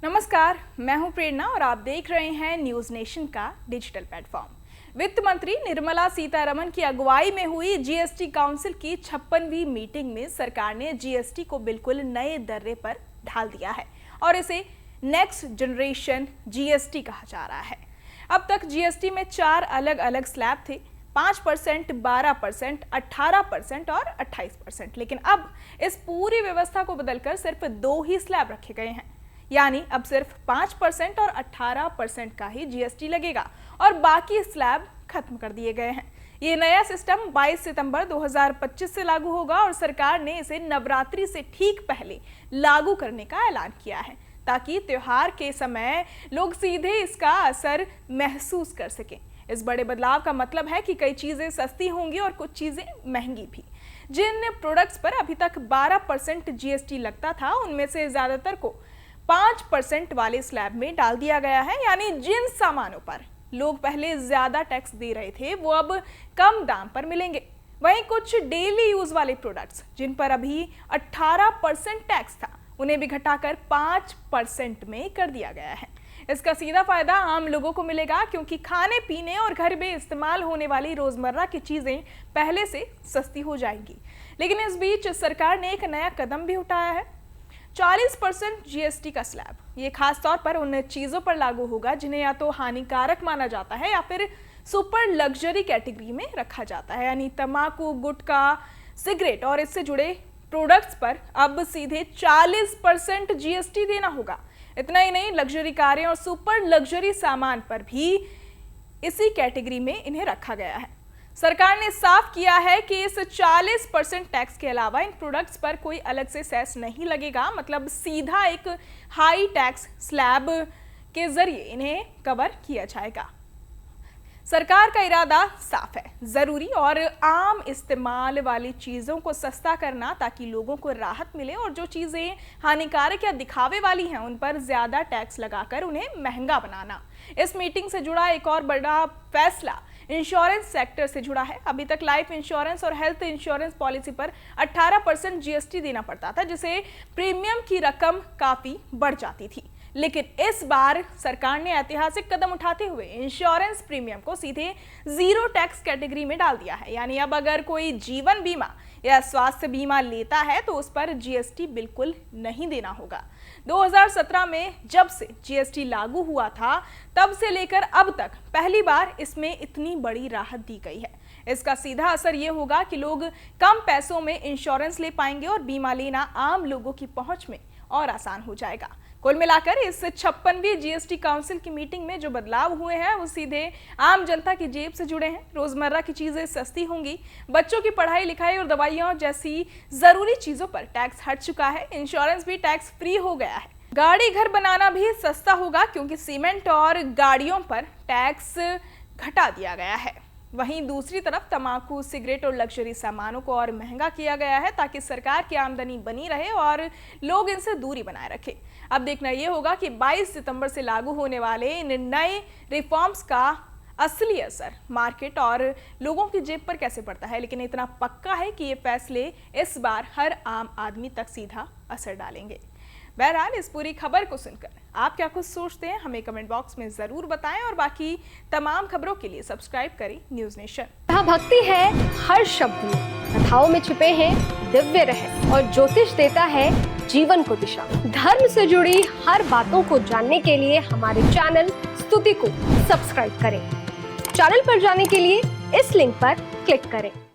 नमस्कार, मैं हूं प्रेरणा और आप देख रहे हैं न्यूज नेशन का डिजिटल प्लेटफॉर्म। वित्त मंत्री निर्मला सीतारमण की अगुवाई में हुई जीएसटी काउंसिल की 56वीं मीटिंग में सरकार ने जीएसटी को बिल्कुल नए दर्रे पर ढाल दिया है और इसे नेक्स्ट जनरेशन जीएसटी कहा जा रहा है। अब तक जीएसटी में 4 अलग अलग स्लैब थे, 5%, 12%, 18% और 28%। लेकिन अब इस पूरी व्यवस्था को बदलकर सिर्फ 2 ही स्लैब रखे गए हैं, यानी अब सिर्फ 5% और 18% का ही जीएसटी लगेगा और बाकी स्लैब खत्म कर दिए गए हैं। ये नया सिस्टम 22 सितंबर 2025 से लागू होगा और सरकार ने इसे नवरात्रि से ठीक पहले लागू करने का ऐलान किया है ताकि त्योहार के समय लोग सीधे इसका असर महसूस कर सकें। इस बड़े बदलाव का मतलब है कि कई चीजें सस्ती होंगी और कुछ चीजें महंगी भी। जिन प्रोडक्ट्स पर अभी तक 12% जीएसटी लगता था, उनमें से ज्यादातर को 5% वाले स्लैब में डाल दिया गया है, यानी जिन सामानों पर लोग पहले ज्यादा टैक्स दे रहे थे वो अब कम दाम पर मिलेंगे। वहीं कुछ डेली यूज वाले प्रोडक्ट्स जिन पर अभी 18% टैक्स था, उन्हें भी घटाकर 5% में कर दिया गया है। इसका सीधा फायदा आम लोगों को मिलेगा क्योंकि खाने पीने और घर में इस्तेमाल होने वाली रोजमर्रा की चीजें पहले से सस्ती हो जाएंगी। लेकिन इस बीच सरकार ने एक नया कदम भी उठाया है। 40% जीएसटी का स्लैब ये खास तौर पर उन चीजों पर लागू होगा जिन्हें या तो हानिकारक माना जाता है या फिर सुपर लग्जरी कैटेगरी में रखा जाता है, यानी तंबाकू, गुटखा, सिगरेट और इससे जुड़े प्रोडक्ट्स पर अब सीधे 40% जीएसटी देना होगा। इतना ही नहीं, लग्जरी कारें और सुपर लग्जरी सामान पर भी इसी कैटेगरी में इन्हें रखा गया है। सरकार ने साफ किया है कि इस 40% टैक्स के अलावा इन प्रोडक्ट्स पर कोई अलग से सेस नहीं लगेगा, मतलब सीधा एक हाई टैक्स स्लैब के जरिए इन्हें कवर किया जाएगा। सरकार का इरादा साफ है, जरूरी और आम इस्तेमाल वाली चीजों को सस्ता करना ताकि लोगों को राहत मिले और जो चीजें हानिकारक या दिखावे वाली हैं उन पर ज्यादा टैक्स लगाकर उन्हें महंगा बनाना। इस मीटिंग से जुड़ा एक और बड़ा फैसला इंश्योरेंस सेक्टर से जुड़ा है। अभी तक लाइफ इंश्योरेंस और हेल्थ इंश्योरेंस पॉलिसी पर 18% जीएसटी देना पड़ता था, जिससे प्रीमियम की रकम काफी बढ़ जाती थी। लेकिन इस बार सरकार ने ऐतिहासिक कदम उठाते हुए इंश्योरेंस प्रीमियम को सीधे जीरो टैक्स कैटेगरी में डाल दिया है, यानी अब अगर कोई जीवन बीमा या स्वास्थ्य बीमा लेता है तो उस पर जीएसटी बिल्कुल नहीं देना होगा। 2017 में जब से जीएसटी लागू हुआ था, तब से लेकर अब तक पहली बार इसमें इतनी बड़ी राहत दी गई है। इसका सीधा असर ये होगा कि लोग कम पैसों में इंश्योरेंस ले पाएंगे और बीमा लेना आम लोगों की पहुंच में और आसान हो जाएगा। कुल मिलाकर इस 56वीं जीएसटी काउंसिल की मीटिंग में जो बदलाव हुए हैं वो सीधे आम जनता की जेब से जुड़े हैं। रोजमर्रा की चीजें सस्ती होंगी, बच्चों की पढ़ाई लिखाई और दवाइयों जैसी जरूरी चीजों पर टैक्स हट चुका है, इंश्योरेंस भी टैक्स फ्री हो गया है। गाड़ी घर बनाना भी सस्ता होगा क्योंकि सीमेंट और गाड़ियों पर टैक्स घटा दिया गया है। वहीं दूसरी तरफ तंबाकू, सिगरेट और लग्जरी सामानों को और महंगा किया गया है ताकि सरकार की आमदनी बनी रहे और लोग इनसे दूरी बनाए रखें। अब देखना यह होगा कि 22 सितंबर से लागू होने वाले इन नए रिफॉर्म्स का असली असर मार्केट और लोगों की जेब पर कैसे पड़ता है। लेकिन इतना पक्का है कि ये फैसले इस बार हर आम आदमी तक सीधा असर डालेंगे। बहरहाल, इस पूरी खबर को सुनकर आप क्या कुछ सोचते हैं, हमें कमेंट बॉक्स में जरूर बताएं और बाकी तमाम खबरों के लिए सब्सक्राइब करें न्यूज नेशन। जहाँ भक्ति है हर शब्द में, कथाओं में छिपे हैं दिव्य रहस्य और ज्योतिष देता है जीवन को दिशा। धर्म से जुड़ी हर बातों को जानने के लिए हमारे चैनल स्तुति को सब्सक्राइब करें। चैनल पर जाने के लिए इस लिंक पर क्लिक करें।